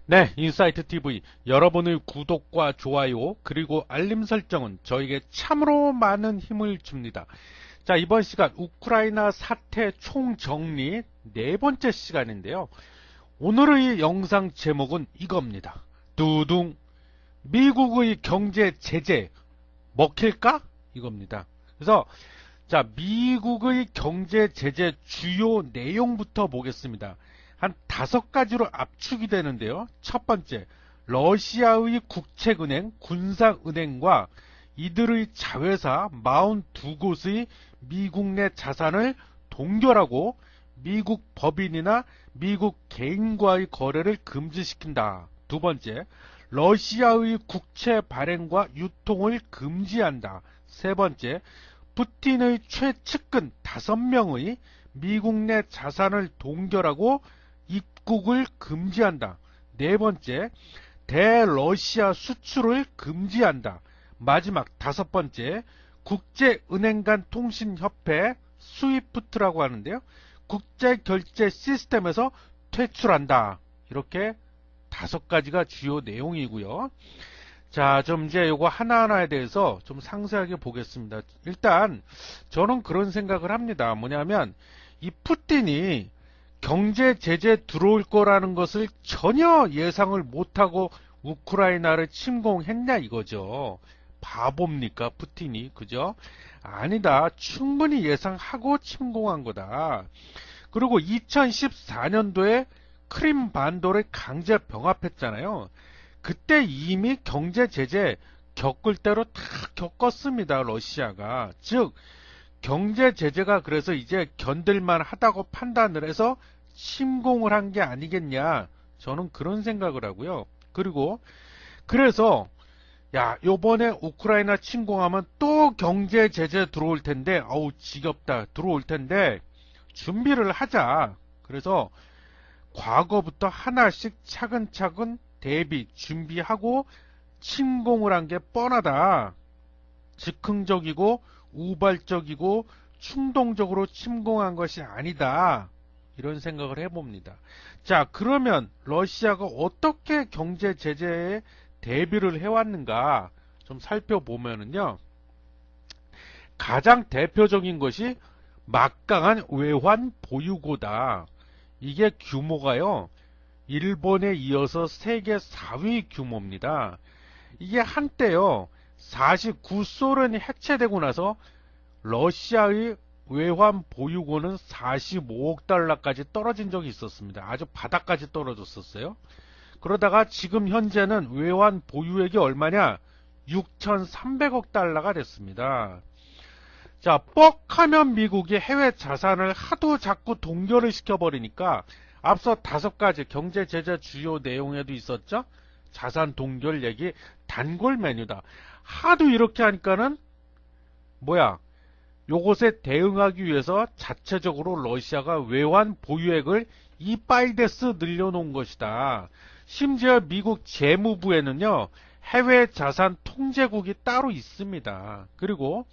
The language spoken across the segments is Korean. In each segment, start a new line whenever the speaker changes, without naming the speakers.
네, 인사이트 TV 여러분의 구독과 좋아요 그리고 알림 설정은 저에게 참으로 많은 힘을 줍니다. 자, 이번 시간 우크라이나 사태 총정리 네 번째 시간인데요. 오늘의 영상 제목은 이겁니다. 두둥, 미국의 경제 제재 먹힐까? 이겁니다. 그래서 자, 미국의 경제 제재 주요 내용부터 보겠습니다. 한 5가지로 압축이 되는데요. 첫 번째, 러시아의 국책은행, 군사은행과 이들의 자회사 42곳의 미국 내 자산을 동결하고 미국 법인이나 미국 개인과의 거래를 금지시킨다. 두 번째, 러시아의 국채 발행과 유통을 금지한다. 세 번째, 푸틴의 최측근 5명의 미국 내 자산을 동결하고 입국을 금지한다. 네 번째, 대러시아 수출을 금지한다. 마지막 5번째, 국제은행 간 통신협회 스위프트라고 하는데요. 국제결제 시스템에서 퇴출한다. 이렇게 5가지가 주요 내용이고요. 자, 좀 이제 요거 하나하나에 대해서 좀 상세하게 보겠습니다. 일단 저는 그런 생각을 합니다. 뭐냐면 이 푸틴이 경제 제재 들어올 거라는 것을 전혀 예상을 못하고 우크라이나를 침공했냐 이거죠. 바보입니까 푸틴이, 그죠? 아니다. 충분히 예상하고 침공한 거다. 그리고 2014년도에 크림 반도를 강제 병합했잖아요. 그때 이미 경제 제재 겪을 대로 다 겪었습니다. 러시아가. 즉 경제 제재가 그래서 이제 견딜만 하다고 판단을 해서 침공을 한 게 아니겠냐. 저는 그런 생각을 하고요. 그리고 그래서 야, 요번에 우크라이나 침공하면 또 경제 제재 들어올 텐데 어우 지겹다. 들어올 텐데 준비를 하자. 그래서 과거부터 하나씩 차근차근 대비, 준비하고 침공을 한 게 뻔하다. 즉흥적이고 우발적이고 충동적으로 침공한 것이 아니다. 이런 생각을 해봅니다. 자, 그러면 러시아가 어떻게 경제 제재에 대비를 해왔는가 좀 살펴보면은요. 가장 대표적인 것이 막강한 외환 보유고다. 이게 규모가요. 일본에 이어서 세계 4위 규모입니다. 이게 한때요. 49소련이 해체되고 나서 러시아의 외환 보유고는 45억 달러까지 떨어진 적이 있었습니다. 아주 바닥까지 떨어졌었어요. 그러다가 지금 현재는 외환 보유액이 얼마냐? 6,300억 달러가 됐습니다. 자, 뻑하면 미국이 해외 자산을 하도 자꾸 동결을 시켜버리니까 앞서 5가지 경제 제재 주요 내용에도 있었죠? 자산 동결 얘기, 단골 메뉴다. 하도 이렇게 하니까는 뭐야? 요것에 대응하기 위해서 자체적으로 러시아가 외환 보유액을 이빠이데스 늘려놓은 것이다. 심지어 미국 재무부에는요, 해외 자산 통제국이 따로 있습니다. 그리고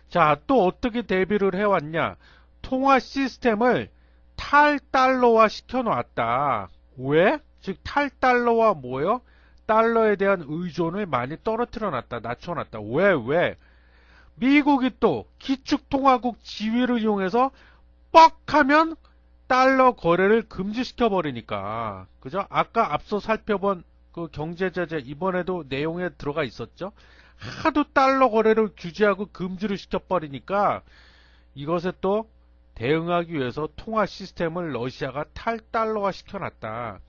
자, 또 어떻게 대비를 해왔냐? 통화 시스템을 탈달러화 시켜놨다. 왜? 즉 탈달러화 뭐예요? 달러에 대한 의존을 많이 떨어뜨려놨다. 낮춰놨다. 왜? 미국이 또 기축통화국 지위를 이용해서 뻑하면 달러 거래를 금지시켜버리니까. 그죠? 아까 앞서 살펴본 그 경제제재 이번에도 내용에 들어가 있었죠? 하도 달러 거래를 규제하고 금지를 시켜버리니까 이것에 또 대응하기 위해서 통화 시스템을 러시아가 탈달러화 시켜놨다.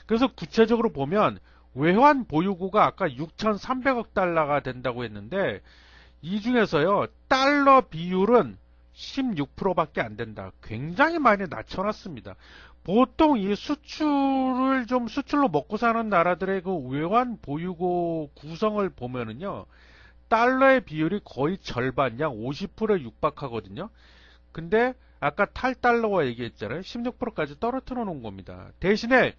그래서 구체적으로 보면 외환 보유고가 아까 6,300억 달러가 된다고 했는데 이 중에서요 달러 비율은 16%밖에 안 된다. 굉장히 많이 낮춰놨습니다. 보통 이 수출로 먹고 사는 나라들의 그 외환 보유고 구성을 보면은요 달러의 비율이 거의 절반, 약 50%에 육박하거든요. 근데 아까 탈달러화 얘기했잖아요. 16%까지 떨어뜨려 놓은 겁니다. 대신에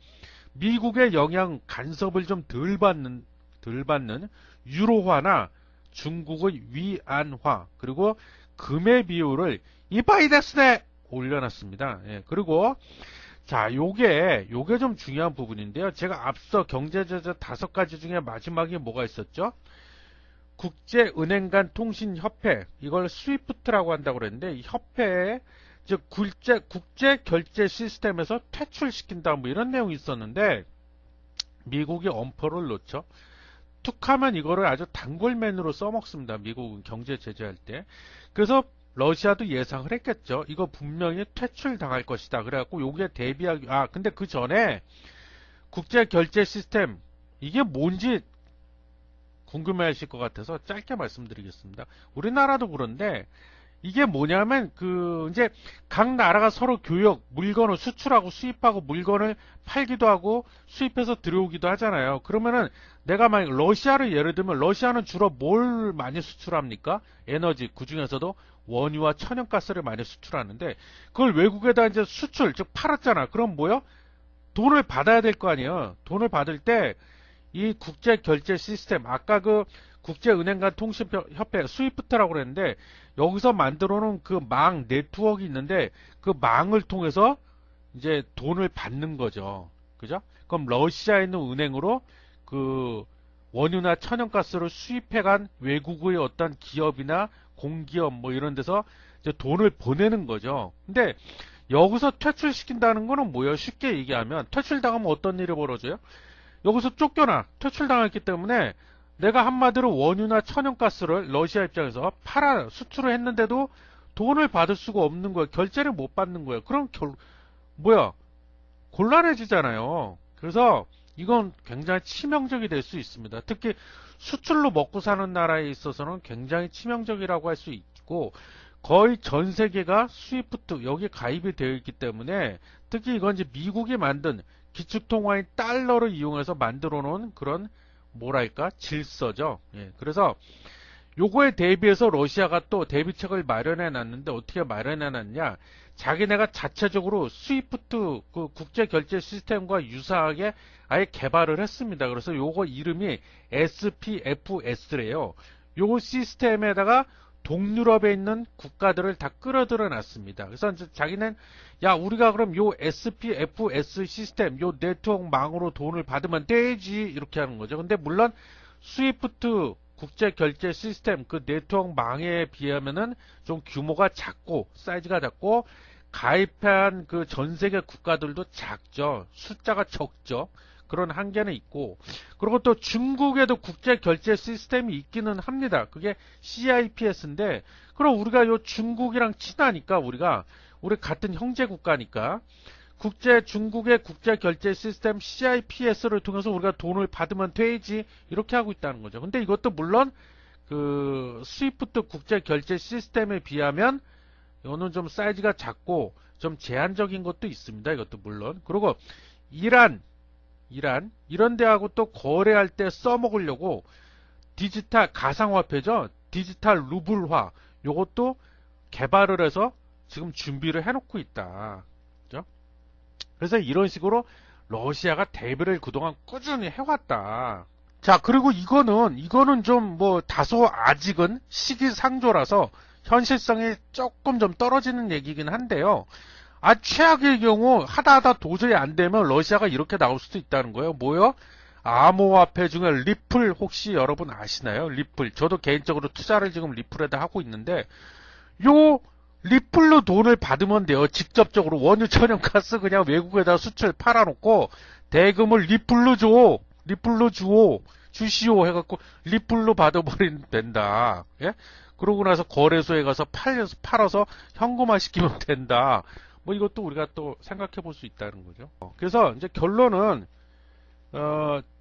미국의 영향 간섭을 좀 덜 받는 유로화나 중국의 위안화 그리고 금의 비율을 이빠이데스네 올려놨습니다. 예, 그리고 자, 요게 좀 중요한 부분인데요. 제가 앞서 경제제재 5가지 중에 마지막에 뭐가 있었죠? 국제은행 간 통신협회, 이걸 스위프트라고 한다고 그랬는데, 이 협회에, 즉, 국제 결제 시스템에서 퇴출시킨다, 뭐 이런 내용이 있었는데, 미국이 엄포를 놓죠. 툭하면 이거를 아주 단골맨으로 써먹습니다. 미국은 경제 제재할 때. 그래서 러시아도 예상을 했겠죠. 이거 분명히 퇴출당할 것이다. 그래갖고 요게 대비하기, 근데 그 전에 국제 결제 시스템, 이게 뭔지 궁금해 하실 것 같아서 짧게 말씀드리겠습니다. 우리나라도 그런데 이게 뭐냐면 이제 각 나라가 서로 교역, 물건을 수출하고 수입하고 물건을 팔기도 하고 수입해서 들여오기도 하잖아요. 그러면은 내가 만약 러시아를 예를 들면 러시아는 주로 뭘 많이 수출합니까? 에너지, 그중에서도 원유와 천연가스를 많이 수출하는데 그걸 외국에다 이제 수출, 즉 팔았잖아. 그럼 뭐요? 돈을 받아야 될 거 아니에요. 돈을 받을 때 이 국제 결제 시스템, 아까 그 국제은행 간 통신협회 스위프트라고 그랬는데 여기서 만들어 놓은 그 네트워크 있는데 그 망을 통해서 이제 돈을 받는 거죠. 그죠? 그럼 러시아에 있는 은행으로 그 원유나 천연가스를 수입해간 외국의 어떤 기업이나 공기업 뭐 이런 데서 이제 돈을 보내는 거죠. 근데 여기서 퇴출시킨다는 거는 뭐예요? 쉽게 얘기하면 퇴출당하면 어떤 일이 벌어져요? 여기서 쫓겨나 퇴출당했기 때문에 내가 한마디로 원유나 천연가스를 러시아 입장에서 수출을 했는데도 돈을 받을 수가 없는 거예요. 결제를 못 받는 거예요. 그럼 곤란해지잖아요. 그래서 이건 굉장히 치명적이 될 수 있습니다. 특히 수출로 먹고 사는 나라에 있어서는 굉장히 치명적이라고 할 수 있고 거의 전 세계가 스위프트 여기 가입이 되어 있기 때문에 특히 이건 이제 미국이 만든 기축통화인 달러를 이용해서 만들어 놓은 그런 뭐랄까 질서죠. 예, 그래서 요거에 대비해서 러시아가 또 대비책을 마련해 놨는데 어떻게 마련해 놨냐? 자기네가 자체적으로 스위프트 그 국제 결제 시스템과 유사하게 아예 개발을 했습니다. 그래서 요거 이름이 SPFS래요. 요 시스템에다가 동유럽에 있는 국가들을 다 끌어들여 놨습니다. 그래서 이제 자기는 우리가 그럼 요 SPFS 시스템, 요 네트워크망으로 돈을 받으면 되지 이렇게 하는 거죠. 근데 물론 스위프트 국제 결제 시스템 그 네트워크망에 비하면은 좀 규모가 작고 사이즈가 작고 가입한 그 전 세계 국가들도 작죠. 숫자가 적죠. 그런 한계는 있고 그리고 또 중국에도 국제 결제 시스템이 있기는 합니다. 그게 CIPS인데 그럼 우리가 요 중국이랑 친하니까 우리 같은 형제 국가니까 중국의 국제 결제 시스템 CIPS를 통해서 우리가 돈을 받으면 되지 이렇게 하고 있다는 거죠. 근데 이것도 물론 그 스위프트 국제 결제 시스템에 비하면 이거는 좀 사이즈가 작고 좀 제한적인 것도 있습니다. 이것도 물론. 그리고 이란 이런 데하고 또 거래할 때 써먹으려고 디지털 가상화폐죠. 디지털 루블화 요것도 개발을 해서 지금 준비를 해놓고 있다. 그죠? 그래서 이런 식으로 러시아가 대비를 그동안 꾸준히 해왔다. 자, 그리고 이거는 좀 다소 아직은 시기상조라서 현실성이 조금 좀 떨어지는 얘기긴 한데요. 최악의 경우 하다 도저히 안 되면 러시아가 이렇게 나올 수도 있다는 거예요. 뭐요? 암호화폐 중에 리플 혹시 여러분 아시나요? 리플. 저도 개인적으로 투자를 지금 리플에다 하고 있는데 요 리플로 돈을 받으면 돼요. 직접적으로 원유 천연가스 그냥 외국에다 수출 팔아놓고 대금을 리플로 주시오 해갖고 리플로 받아버리면 된다. 예? 그러고 나서 거래소에 가서 팔아서 현금화 시키면 된다. 이것도 우리가 또 생각해 볼 수 있다는 거죠. 그래서 이제 결론은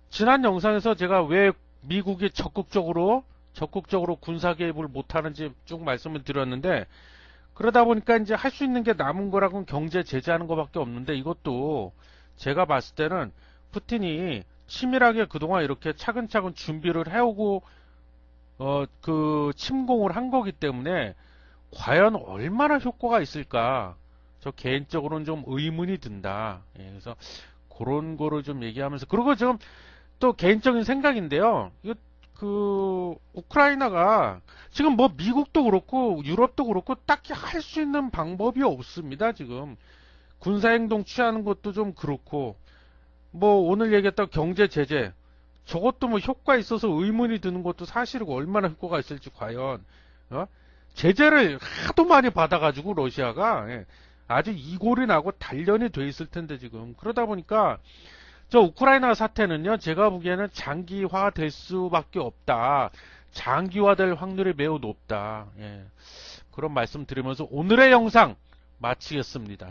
지난 영상에서 제가 왜 미국이 적극적으로 군사 개입을 못하는지 쭉 말씀을 드렸는데 그러다 보니까 이제 할 수 있는 게 남은 거라고는 경제 제재하는 것밖에 없는데 이것도 제가 봤을 때는 푸틴이 치밀하게 그동안 이렇게 차근차근 준비를 해오고 그 침공을 한 거기 때문에 과연 얼마나 효과가 있을까 저 개인적으로는 좀 의문이 든다. 예, 그래서 그런 거를 좀 얘기하면서 그리고 지금 또 개인적인 생각인데요. 우크라이나가 지금 미국도 그렇고 유럽도 그렇고 딱히 할 수 있는 방법이 없습니다. 지금 군사행동 취하는 것도 좀 그렇고, 뭐 오늘 얘기했던 경제 제재, 저것도 뭐 효과 있어서 의문이 드는 것도 사실이고 얼마나 효과가 있을지 과연 제재를 하도 많이 받아가지고 러시아가 아주 이골이 나고 단련이 돼 있을 텐데 지금 그러다 보니까 저 우크라이나 사태는요 제가 보기에는 장기화될 수밖에 없다. 장기화될 확률이 매우 높다. 그런 말씀 드리면서 오늘의 영상 마치겠습니다.